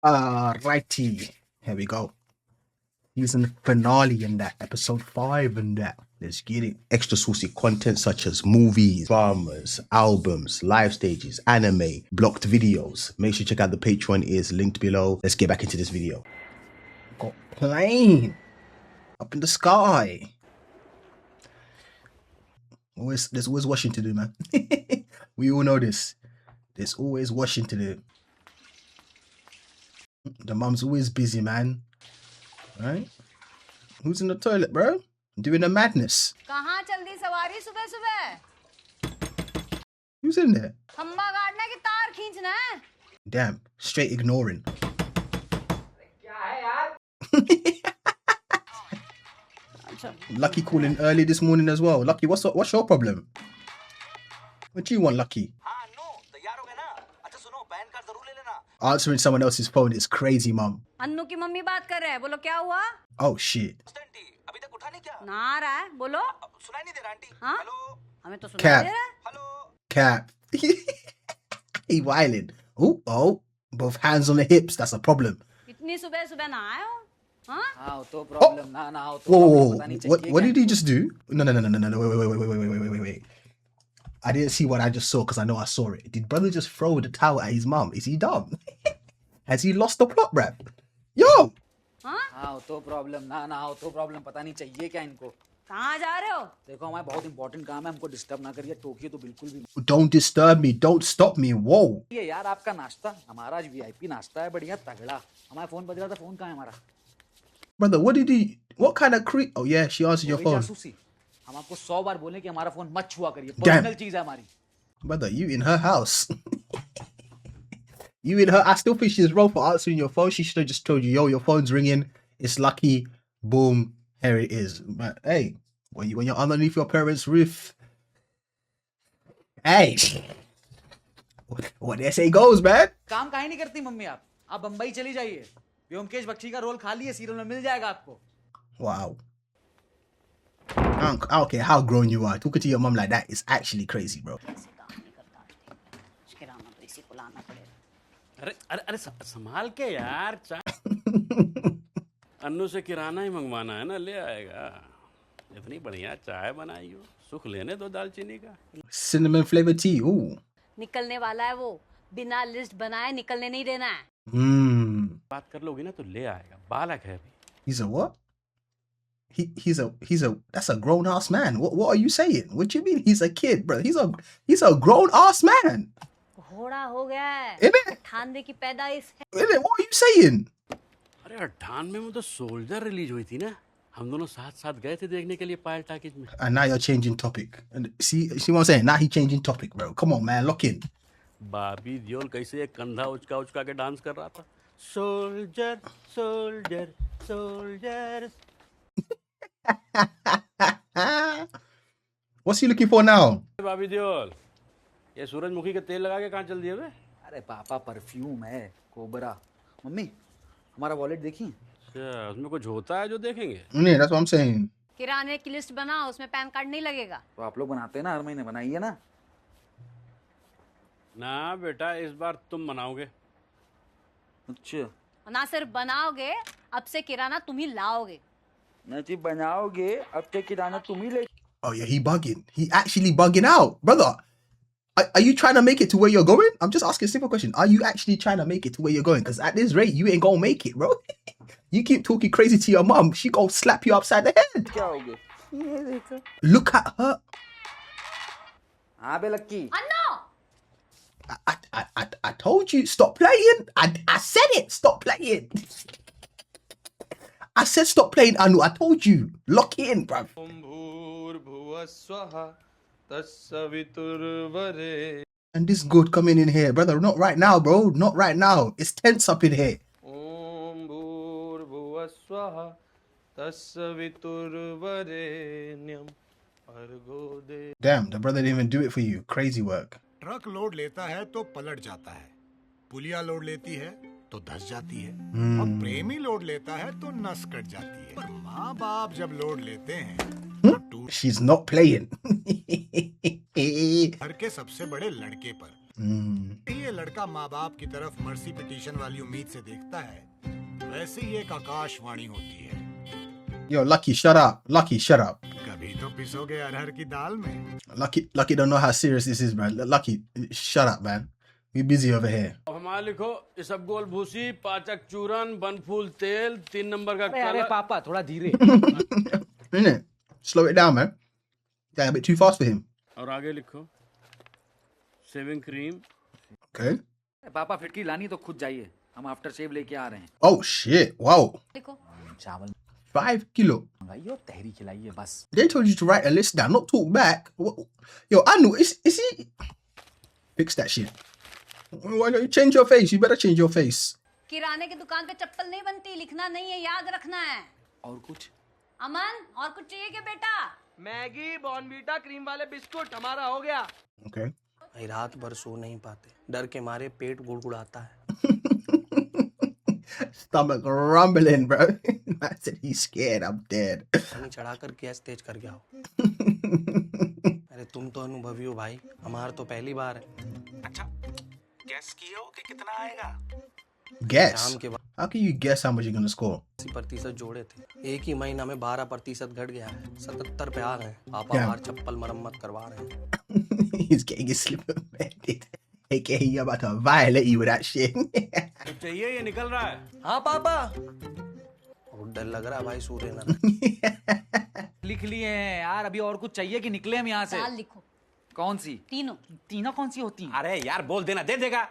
Righty. Here we go. Season finale in that, episode 5 and that. Let's get it. Extra saucy content such as movies, dramas, albums, live stages, anime, blocked videos. Make sure you check out the Patreon, is linked below. Let's get back into this video. Got plane up in the sky. There's always washing to do, man. We all know this. There's always washing to do. The mum's always busy, man. Right? Who's in the toilet, bro? Doing a madness. कहाँ चल दी सवारी सुबह सुबह? Who's in there? खंबा गाड़ना कि तार खींचना है? Damn, straight ignoring. Lucky calling early this morning as well. Lucky, what's your problem? What do you want, Lucky? Answering someone else's phone is crazy, mum. Annu की मम्मी बात कर रहे हैं, बोलो क्या हुआ? Oh shit. अभी तक उठा नहीं क्या? ना आ रहा है, बोलो. सुनाई नहीं दे रहा आंटी. हाँ? हेलो. हमें तो सुनाई Cap. दे रहा है. Hello. Cap. He wilding. Oh, both hands on the hips. That's a problem. इतनी सुबह सुबह ना आए हो? हाँ? हाँ तो problem ना ना हो तो Whoa. पता नहीं चाहिए What क्या did he just do? No. Wait. I didn't see what I just saw because I know I saw it. Did brother just throw the towel at his mum? Is he dumb? Has he lost the plot, bruv? Yo! हाँ तो problem ना ना हो तो problem पता नहीं चाहिए क्या इनको कहाँ जा रहे हो? देखो हमारा बहुत important काम है हमको disturb ना करिए टोकिए तो बिल्कुल भी Don't disturb me. Don't stop me. Whoa. ये यार आपका नाश्ता हमारा आज VIP नाश्ता है बढ़िया तगड़ा हमारा फोन बज रहा था फोन कहाँ है हमारा Brother, what kind of creep? Oh yeah, she answered your वही phone. जासूसी हम आपको 100 बार बोले कि हमारा फोन मत छुआ करिए Damn. पर्सनल चीज है हमारी Brother, you in her house. You in her. I still think she's wrong for answering your phone. She should have just told you, yo, your phone's ringing. It's Lucky. Boom. Here it is. But hey, when you're underneath your parents' roof, hey, what they say goes, man. काम काहे नहीं करती mummy आप बम्बई चली जाइए व्योमकेश बख्शी का role खा लिए सीरियल में मिल जाएगा आपको Wow. I don't care how grown you are. Talking to your mom like that is actually crazy, bro. अरे अरे अरे संभाल के यार अन्नू से किराना ही मंगवाना है ना ले आएगा इतनी बढ़िया चाय बनाई हो सुख लेने दो दालचीनी का Cinnamon flavor tea. Ooh. निकलने वाला है वो बिना लिस्ट बनाए निकलने नहीं देना है. बात कर लोगी ना तो ले आएगा बालक है अभी He's a what? He's a that's a grown ass man. What are you saying? What do you mean he's a kid, bro? He's a grown ass man. घोड़ा हो गया है. Innit? 98 की पैदाइश है. Innit? What are you saying? अरे 98 में तो सोल्जर रिलीज हुई थी ना हम दोनों साथ साथ गए थे देखने के लिए पायल टाकीज में And now you're changing topic. And see what I'm saying? Now he changing topic, bro. Come on, man, lock in. बाबी दियोल कैसे एक कंधा उचका के डांस कर रहा था soldier soldier soldier What's he looking for now? बाबी दियोल ये सूरजमुखी के तेल लगा के कहाँ चल दिए बे अरे पापा परफ्यूम है कोबरा मम्मी हमारा वॉलेट देखिए अच्छा उसमें कुछ होता है जो देखेंगे Yeah, that's what I'm saying. किराने की लिस्ट बनाओ उसमें पैन कार्ड नहीं लगेगा. तो आप लोग बनाते हैं ना हर महीने बनाइए ना ना बेटा इस बार तुम बनाओगे अच्छा और ना सिर्फ बनाओगे अब से किराना तुम ही लाओगे. ना जी बनाओगे अब तक किराना तुम ही ले Oh yeah, he bugging. He actually bugging out, brother. Are you trying to make it to where you're going? I'm just asking a simple question. Are you actually trying to make it to where you're going? Because at this rate, you ain't gonna make it, bro. You keep talking crazy to your mom, she gonna slap you upside the head. क्या हो गया Look at her. हाँ बे लक्की अन्नो I told you, stop playing. I said it, stop playing. I said stop playing, Anu. I told you. Lock in, bruv. And this good coming in here, brother. Not right now, bro. Not right now. It's tense up in here. Damn, the brother didn't even do it for you. Crazy work. Truck load लेता है तो पलट जाता है, पुलिया load लेती है तो धस जाती है, और प्रेमी लोड लेता है तो नस कट जाती है। पर माँ बाप जब लोड लेते हैं तो टूट She's not playing. घर के सबसे बड़े लड़के पर ये लड़का माँ बाप की तरफ मर्सी पिटीशन वाली उम्मीद से देखता है, वैसे ही एक आकाशवाणी होती है। Yo, Lucky, shut up. Lucky, shut up. कभी तो पिसोगे अरहर की दाल में। Lucky don't know how serious this is, man. Lucky, shut up, man. We busy over here. अब हमारा लिखो इसबगोल भूसी, पाचक चूरन, बनफूल तेल, 3 नंबर का अरे अरे कलर। पापा थोड़ा धीरे। Innit? Slow it down, man. That's a bit too fast for him. और आगे लिखो शेविंग क्रीम। Okay. पापा फिटकी लानी तो खुद जाइए, हम आफ्टर शेव लेके आ रहे हैं। Oh, shit. Wow. देखो चावल 5 kilo. मंगाइए और तहरी खिलाइए बस। They told you to write a list down, not talk back. Yo, Anu, is he... Fix that shit. Why don't you change your face? You better change your face. किराने की दुकान पे चप्पल नहीं बनती, लिखना नहीं है, याद रखना है। और कुछ? अमन और कुछ चाहिए क्या बेटा? मैगी, बॉर्नवीटा, क्रीम वाले बिस्कुट हमारा हो गया। Okay. भाई रात भर सो नहीं पाते, डर के मारे पेट गुड़गुड़ाता है। Stomach rumbling, bro. I said he's scared. I'm dead. पानी चढ़ाकर गैस तेज कर गया हो। अरे तुम तो अनुभवी हो भाई, हमारा तो पहली बार है। अच्छा, गैस किए हो कि कितना आएगा? Guess? शाम के बाद How can you guess how much you're gonna score? 80% जोड़े थे, एक ही महीना में 12% घट गया है, 77 पे आ गए। पापा क्या? बाहर चप्पल मरम्मत करवा रहे हैं। He's getting his slipper mended. AKA, you're about to violate you with that shit. कुछ चाहिए ये निकल रहा है। हाँ पापा। बहुत डर लग रहा है भाई सूर्य ना। लिख लिए हैं यार, अभी और कुछ चाहिए कि निकले हम यहाँ से? दाल लिखो, कौन सी? तीनों। तीनों कौन सी होती हैं? अरे यार बोल देना, दे देगा।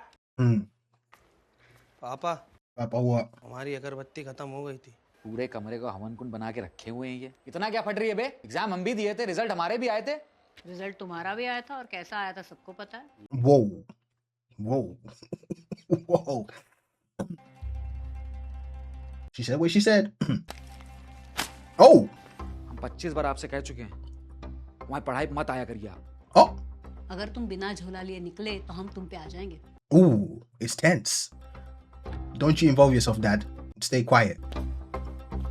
पापा Papa, what? हमारी अगरबत्ती खत्म हो गई थी। पूरे कमरे को हवन कुंड बना के रखे हुए हैं ये। इतना क्या फट रही है बे? एग्जाम हम भी दिए थे, रिजल्ट हमारे भी आए थे। रिजल्ट तुम्हारा भी आया था और कैसा आया था सबको पता है। Whoa. Whoa. Whoa. She said what she said. Oh. हम 25 बार आपसे कह चुके हैं, वहाँ पढ़ाई मत आया करिए आप। Oh. अगर तुम बिना झोला लिए निकले तो हम तुम पे आ जाएंगे। Ooh. It's tense. Don't you involve yourself, Dad. Stay quiet.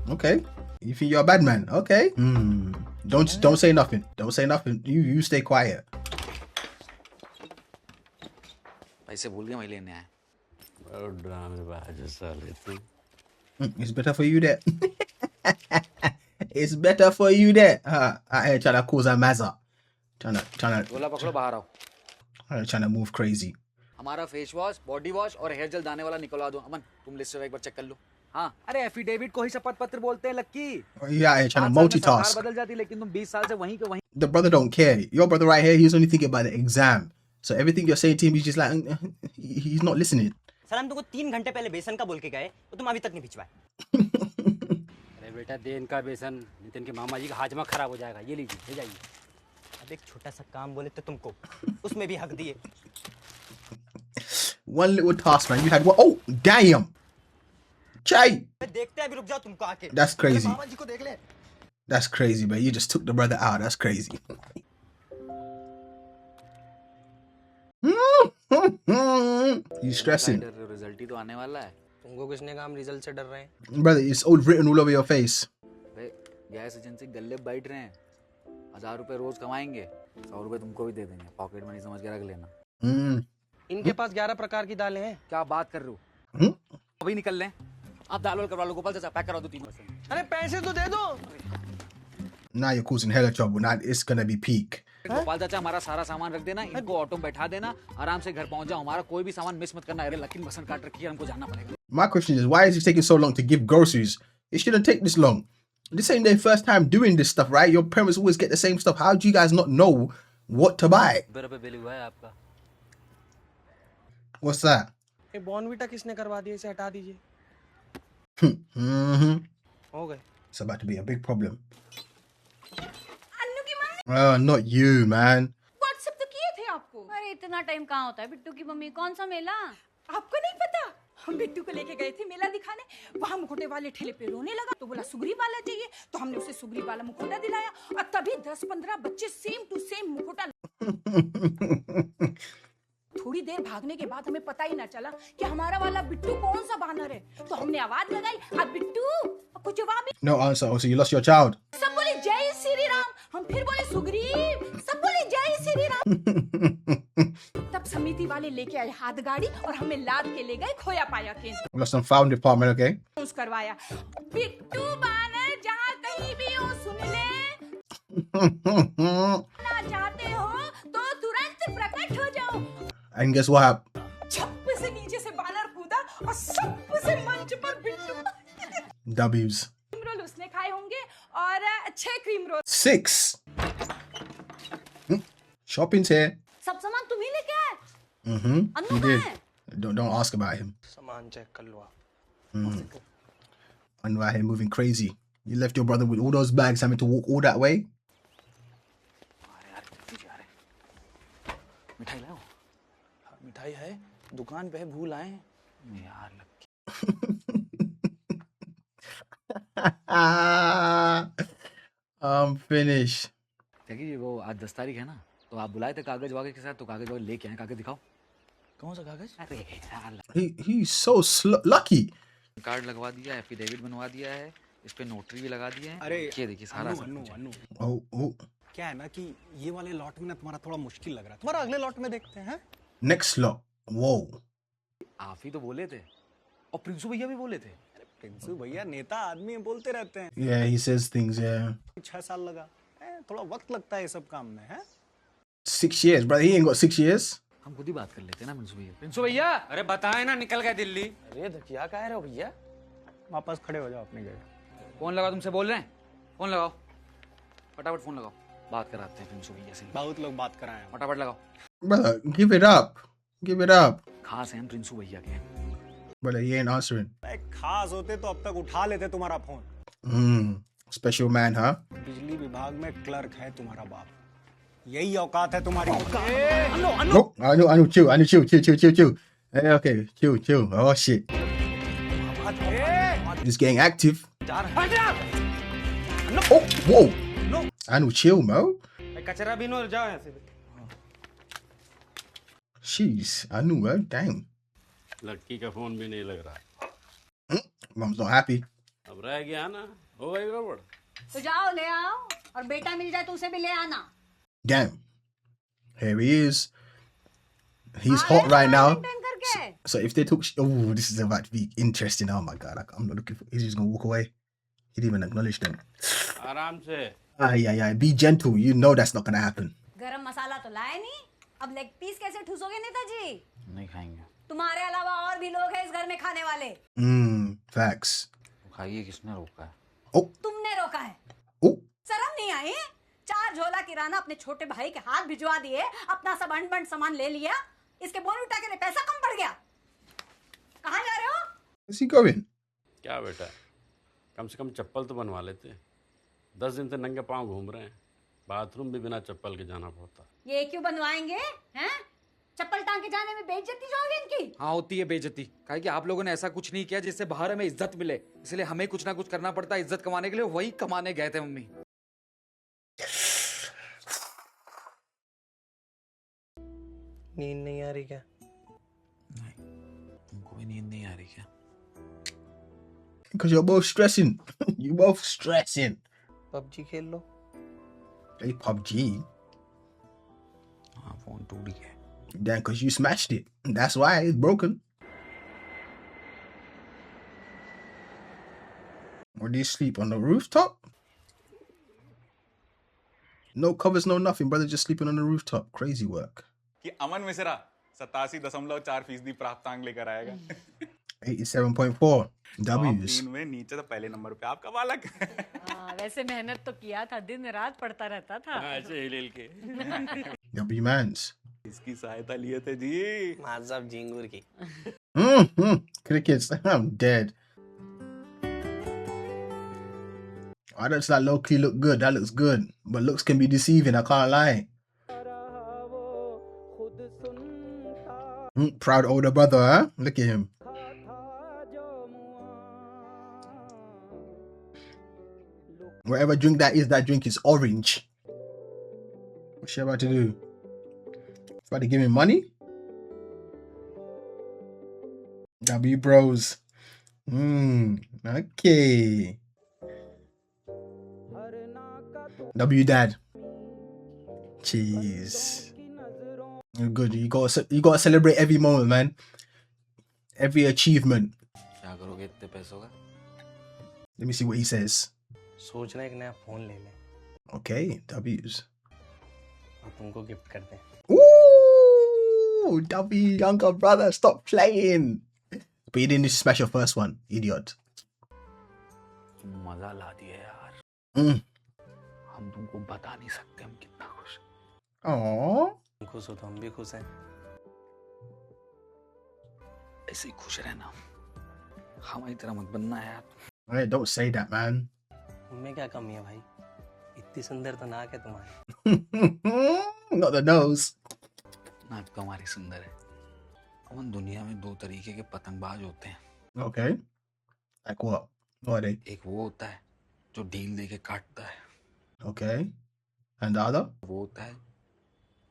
Okay. You think you're a bad man? Okay. Don't say nothing. Don't say nothing. You stay quiet. पैसे भूल गए, वही लेने आए। बहुत ड्रामेबाज है साले तू। It's better for you that. It's better for you that. I ain't trying to cause a mazza. गोला पकड़ो, बाहर आओ। Trying to move crazy. हमारा फेस वॉश, बॉडी वॉश और हेयर जेल दाने वाला निकलवा दो। अमन तुम लिस्ट एक बार चेक कर लो। हाँ, अरे एफिडेविट को ही शपथ पत्र बोलते हैं लक्की। Yeah, I ain't trying to 5 साल में multitask. सरकार बदल जाती, लेकिन तुम 20 साल से वहीं के वहीं। The brother don't care. Your brother right here, he's only thinking about the exam. So everything you're saying to him, he's just like, he's not listening. Sir हम तुमको 3 घंटे पहले बेसन का बोल के गए तो तुम अभी तक नहीं भिजवाए। अरे बेटा दे इनका बेसन, नितिन के मामा जी का हाजमा खराब हो जाएगा। ये लीजिए, ले जाइए। अब एक छोटा सा काम बोले तो तुमको उसमें भी हक दिए। One little task, man. You had what? Oh, damn. Chai. देखते हैं अभी, रुक जाओ तुमको आके। That's crazy. मामा जी को देख ले। That's crazy, man. You just took the brother out. That's crazy. You stressing. Result ही तो आने वाला है। तुमको किसने कहा हम रिजल्ट से डर रहे हैं? Brother, it's all written all over your face. भाई गैस एजेंसी गल्ले बैठ रहे हैं, 1000 रुपए रोज कमाएंगे, 100 रुपए तुमको भी दे देंगे, पॉकेट मनी समझ के रख लेना। इनके पास 11 प्रकार की दालें हैं। क्या बात कर रहे हो? अभी निकल लें। आप दाल वाल करवा लो, गोपाल चाचा पैक करा दो 3 अरे पैसे तो दे दो। Now you're causing hella trouble. Now it's gonna be peak. Gopal चाचा हमारा सारा सामान रख देना, इनको ऑटो में बैठा देना, आराम से घर पहुंच जाओ, हमारा कोई भी सामान मिस मत करना। अरे लकीन बसन काट रखी है, हमको जाना पड़ेगा। My question is, why is it taking so long to give groceries? It shouldn't take this long. This ain't their first time doing this stuff, right? Your parents always get the same stuff. How do you guys not know what to buy? पे bill हुआ है आपका। What's that? ये Bournvita किसने करवा दिया, इसे हटा दीजिए। हो गए। It's about to be a big problem. Annu की mummy. Not you, man. WhatsApp तो किए थे आपको। अरे इतना टाइम कहाँ होता है बिट्टू की मम्मी। कौन सा मेला? आपको नहीं पता? हम बिट्टू को लेके गए थे मेला दिखाने, वहाँ मुखोटे वाले ठेले पे रोने लगा तो बोला सुगरी वाला चाहिए, तो हमने उसे सुगरी वाला मुखोटा दिलाया और तभी 10-15 बच्चे सेम टू सेम मुखोटा। थोड़ी देर भागने के बाद हमें पता ही ना चला कि हमारा वाला बिट्टू कौन सा बानर है, तो हमने आवाज लगाई, अब बिट्टू, कुछ जवाब ही। No answer. Oh, so you lost your child. सब बोले जय श्री राम, हम फिर बोले सुग्रीव, सब बोले जय श्री राम। तब समिति वाले लेके आए हाथ गाड़ी और हमें लाद के ले गए खोया पाया केंद्र We got some found department, okay? Use करवाया। बिट्टू बानर जहाँ कहीं भी हो सुन ले, ना चाहते हो तो तुरंत प्रकट हो जाओ। And guess what happened? छप्प से नीचे से बानर कूदा और सप से मंच पर बिट्टू। W's. क्रीम रोल उसने खाए होंगे और 6 क्रीम रोल। 6. Shopping's here. सब सामान तुम ही लेके आए। Mm-hmm. अन्नू He कहाँ did. है? Don't ask about him. सामान चेक कर लो आप। Anwar out here moving crazy. You left your brother with all those bags having to walk all that way? अरे यार जल्दी जा रहे मिठाई लाओ मिठाई है दुकान पे है, भूल आए। यार लग I'm finished. देखिए वो आज 10 तारीख है ना, तो आप बुलाए थे कागज वागज के साथ, तो कागज वागज लेके आए। कागज दिखाओ। कौन सा कागज? अरे यार He's so lucky. कार्ड लगवा दिया, एफिडेविट बनवा दिया है, इस पे नोटरी भी लगा दिया है। अरे ये देखिए सारा सब अनु कुछ है। अनु Oh. क्या है ना कि ये वाले लॉट में ना तुम्हारा थोड़ा मुश्किल लग रहा है, तुम्हारा अगले लॉट में देखते हैं। Next lot. Whoa. आप ही तो बोले थे और प्रिंसू भैया भी बोले थे। प्रिंसू भैया नेता आदमी हैं, बोलते रहते हैं। Yeah, he says things, yeah. 6 साल लगा, थोड़ा वक्त लगता है ये सब काम में है। 6 years, brother. He ain't got 6 years. हम खुद ही बात कर लेते हैं ना प्रिंसू भैया। प्रिंसू भैया अरे बताए ना निकल गए दिल्ली। अरे क्या कह रहे हो भैया? वापस खड़े हो जाओ अपनी जगह। फोन लगाओ, तुमसे बोल रहे हैं। फोन लगाओ, फटाफट फोन लगाओ, बात कराते हैं प्रिंसू भैया से। बहुत लोग बात कराए हैं। फटाफट लगाओ। Brother, give it up. Give it up. खास हैं हम प्रिंसू भैया के। Brother, he ain't answering. खास होते तो अब तक उठा लेते तुम्हारा फोन। Special man, huh? बिजली विभाग में क्लर्क है तुम्हारा बाप, यही औकात है तुम्हारी। Nope. I know. Chill. Hey, okay. Chill. Oh, shit. It's getting active. Oh, whoa. I know, chill, Mo. कचरा भी नो जाओ यहाँ से। Jeez. I knew, man. Damn. लड़की का फोन भी नहीं लग रहा। Mom's not happy. अब रह गया ना, हो गई गड़बड़। तो जाओ ले आओ और बेटा मिल जाए तो उसे भी ले आना। Damn. Here he is. He's hot right now. Maintain करके। So if they took, oh, this is about to be interesting. Oh my god, I'm not looking for. He's just gonna walk away. He didn't even acknowledge them. आराम से। Yeah. Be gentle. You know that's not gonna happen. गरम मसाला तो लाए नहीं, अब leg piece कैसे ठूसोगे नेताजी? नहीं खाएंगे। तुम्हारे अलावा और भी लोग हैं इस घर में खाने वाले। Facts. खाइए, किसने रोका है? तुमने रोका है। Oh. शर्म नहीं आई? 4 झोला किराना अपने छोटे भाई के हाथ भिजवा दिए, अपना सब अंड सामान ले लिया, इसके बोनविटा के लिए पैसा कम पड़ गया। कहाँ जा रहे हो? Where's he going? क्या बेटा, कम से कम चप्पल तो बनवा लेते। 10 दिन से नंगे पाँव घूम रहे हैं, बाथरूम भी बिना चप्पल के जाना पड़ता। ये क्यों बनवाएंगे हैं? चप्पल टांग के जाने में बेइज्जती जो होगी इनकी। हाँ होती है बेइज्जती, काहे कि आप लोगों ने ऐसा कुछ नहीं किया जिससे बाहर हमें इज्जत मिले, इसलिए हमें कुछ ना कुछ करना पड़ता है इज्जत कमाने के लिए। वही कमाने गए थे मम्मी। नींद नहीं आ रही क्या? नहीं, तुमको भी नींद नहीं आ रही क्या? Because you're both stressing. You both stressing. PUBG खेल लो। Play PUBG. हाँ फोन टूट गया। Damn, because you smashed it. That's why it's broken. Or do you sleep on the rooftop? No covers, no nothing, brother. Just sleeping on the rooftop. Crazy work. कि अमन मिश्रा 87.4% प्राप्तांक लेकर आएगा। 87.4 W's. तीन में नीचे तो पहले नंबर पे आपका बालक। वैसे मेहनत तो किया था, दिन रात पढ़ता रहता था। ऐसे हिल के। W mans. इसकी सहायता लिए थे जी। माजब झिंगुर की। Crickets. I'm dead. I don't that low key look good. That looks good. But looks can be deceiving. I can't lie. Proud older brother, huh? Look at him. Whatever drink that is, that drink is orange. What's she about to do? About to give me money? W bros. Okay. W dad. Jeez. Good. You gotta celebrate every moment, man. Every achievement. क्या करोगे इतने पैसों का? Let me see what he says. सोच रहे हैं एक नया फोन ले लें Okay, W's. और तुमको गिफ्ट कर दें। Ooh, W, younger brother, stop playing. But you didn't smash your first one, idiot. मजा ला दिया यार। Mm. हम तुमको बता नहीं सकते हम कितना खुश हैं। Aww. तुम खुश हो तो हम भी खुश हैं। ऐसे ही खुश रहना। हमारी तरह मत बनना यार। Hey, don't say that, man. उनमें क्या कमी है भाई? इतनी सुंदर तो नाक है तुम्हारी। Not the nose. नाक तो हमारी सुंदर है। अमन दुनिया में दो तरीके के पतंगबाज होते हैं। Okay. Like what? What are they? एक वो होता है जो ढील दे के काटता है। Okay. And the other? वो होता है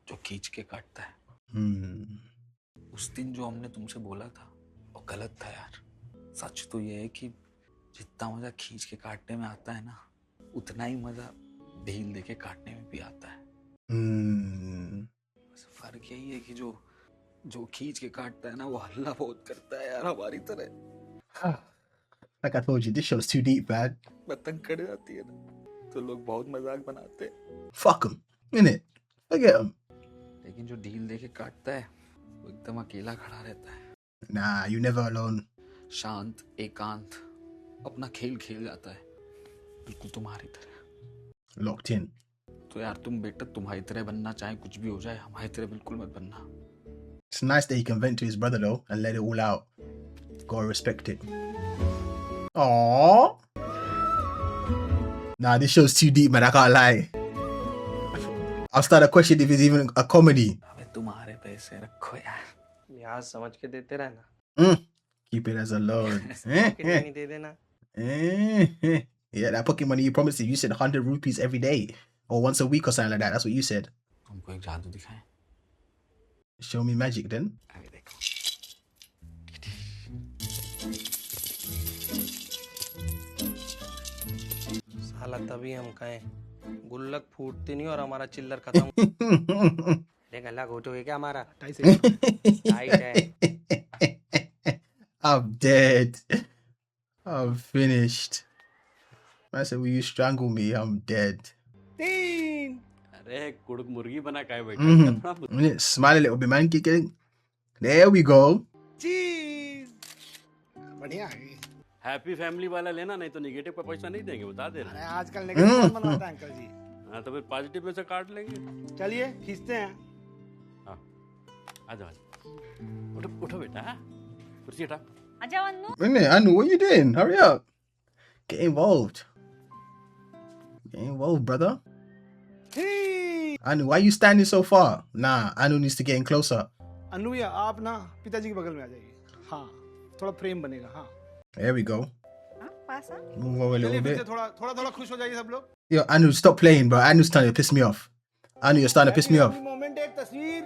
जो खींच के काटता है। Hmm. उस दिन जो हमने तुमसे बोला था वो गलत था यार। सच तो ये है कि जितना मजा खींच के काटने में आता है ना उतना ही मजा ढील दे के काटने में भी आता है। Hmm. बस फर्क यही है कि जो खींच के काटता है ना वो हल्ला बहुत करता है यार हमारी तरह। Like I told you, this show's too deep, man. पतंग कट जाती है ना तो लोग बहुत मजाक बनाते हैं। Fuck him, innit? Forget him. लेकिन जो ढील दे के काटता है वो एकदम अकेला खड़ा रहता है। Nah, you never alone. शांत एकांत अपना खेल खेल जाता है बिल्कुल तुम्हारी तरह। Locked in. तो यार तुम बेटा तुम्हारी तरह बनना चाहे कुछ भी हो जाए हमारी तरह बिल्कुल मत बनना। It's nice that he can vent to his brother though and let it all out. Gotta respect it. Aww. Nah, this show's too deep, man. I can't lie. I'll start a question if it's even a comedy. अबे तुम्हारे पैसे रखो यार। लिहाज समझ के देते रहना। Keep it as a loan. Pocket money दे देना। Yeah, that pocket money you promised you said 100 rupees every day or once a week or something like that. That's what you said. तुमको एक जादू दिखाएं। Show me magic then. अभी देखो। साला तभी हम कहें गुल्लक फूटती नहीं और हमारा चिल्लर खत्म। अरे गला घोटो है क्या हमारा? टाइट है। I'm dead. I'm finished. I said, will you strangle me? I'm dead. अरे कुड़क मुर्गी बना काय बैठा। Smile a little bit, man. Kick it. There we go. बढ़िया है। हैप्पी फैमिली वाला लेना नहीं तो नेगेटिव का पैसा नहीं देंगे बता दे अरे रहे। आजकल नेगेटिव कौन बनवाता है अंकल जी? हाँ तो फिर पॉजिटिव में से काट लेंगे। चलिए खींचते हैं। हाँ आ जाओ उठो उठो बेटा कुर्सी हटा। आजा Annu. Minute, Anu, what you doing? Hurry up. Get involved. Get involved, brother. Anu, why are you standing so far? Nah, Anu needs to get in closer. अनु भैया आप ना पिताजी के बगल में आ जाइए। हाँ थोड़ा फ्रेम बनेगा। हाँ There we go. Pass uh. Move over a चलिए little फिर bit. से थोड़ा खुश हो जाइए सब लोग। Yo, Anu, stop playing, bro. Anu's starting to piss me off. Anu, you're starting to piss me off. Moment एक तस्वीर।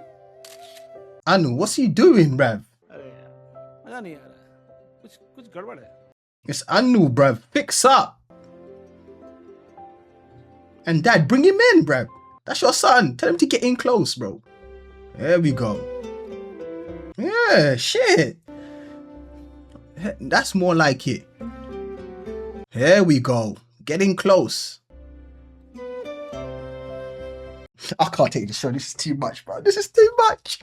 Anu, what's he doing, bruv? अरे यार मजा नहीं आ रहा है। कुछ गड़बड़ है। It's Anu, bruv. Fix up. And Dad, bring him in, bruv. That's your son. Tell him to get in close, bro. There we go. Yeah, shit. That's more like it. Here we go. Getting close. I can't take this show. This is too much, bro. This is too much.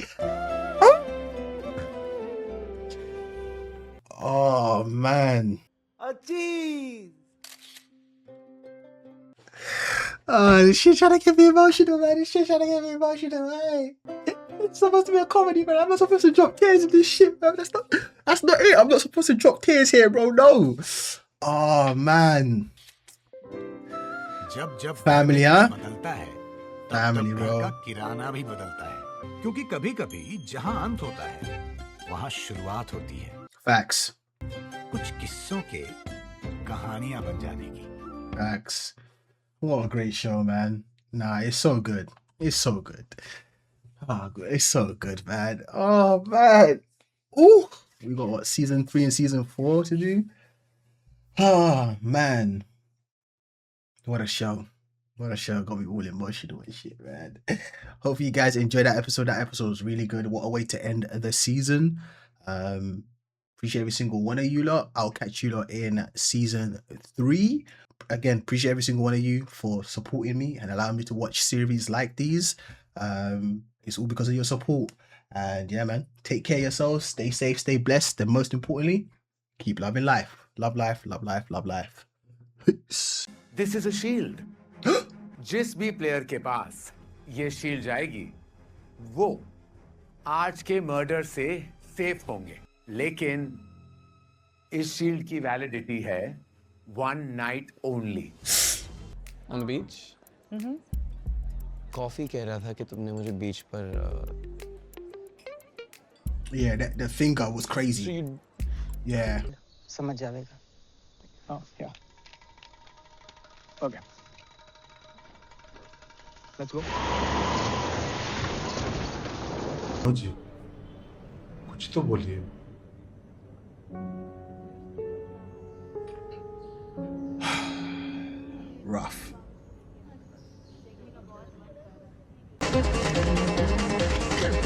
Oh, man. Oh, this shit trying to get me emotional, man. This shit trying to get me emotional, man. It's supposed to be a comedy, man. I'm not supposed to drop tears in this shit, bro. That's not it. I'm not supposed to drop tears here, bro. No. Oh, man. जब Family, huh? बदलता है Family, तब bro. घर का किराना भी बदलता है क्योंकि कभी कभी जहाँ अंत होता है वहाँ शुरुआत होती है Facts. कुछ किस्सों के कहानियां बन जाने की। Facts. What a great show, man. Nah, it's so good. It's so good. Oh, it's so good, man. Oh, man. Ooh. We got, what, season 3 and season 4 to do? Oh, man. What a show. What a show, got me all emotional and shit, man. Hope you guys enjoyed that episode. That episode was really good. What a way to end the season. Appreciate every single one of you lot. I'll catch you lot in season 3. Again, appreciate every single one of you for supporting me and allowing me to watch series like these. It's all because of your support. And yeah, man, take care of yourselves. Stay safe, stay blessed. And most importantly, keep loving life. Love life, love life, love life. Peace. This is a shield. जिस भी player के पास ये shield जाएगी वो आज के murder से safe होंगे, लेकिन इस शील्ड की वैलिडिटी है 1 night only. On the beach coffee कह रहा था कि तुमने मुझे बीच पर Yeah, the finger was crazy. Yeah. समझ जाएगा। Oh, yeah. Okay. Let's go. जी कुछ तो बोलिए। Rough.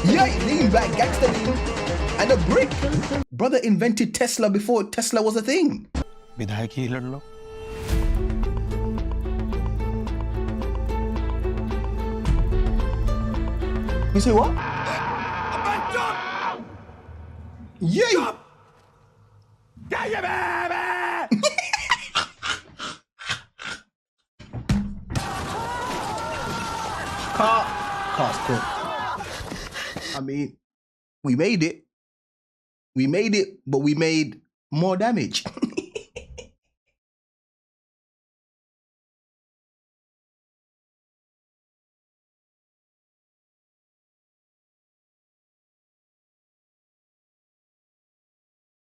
Yeah, lean back, gangster lean. And a brick. Brother invented Tesla before Tesla was a thing. विधायक ही लड़ लो। You say what? Yay! Car's cool. I mean, we made it. We made it, but we made more damage.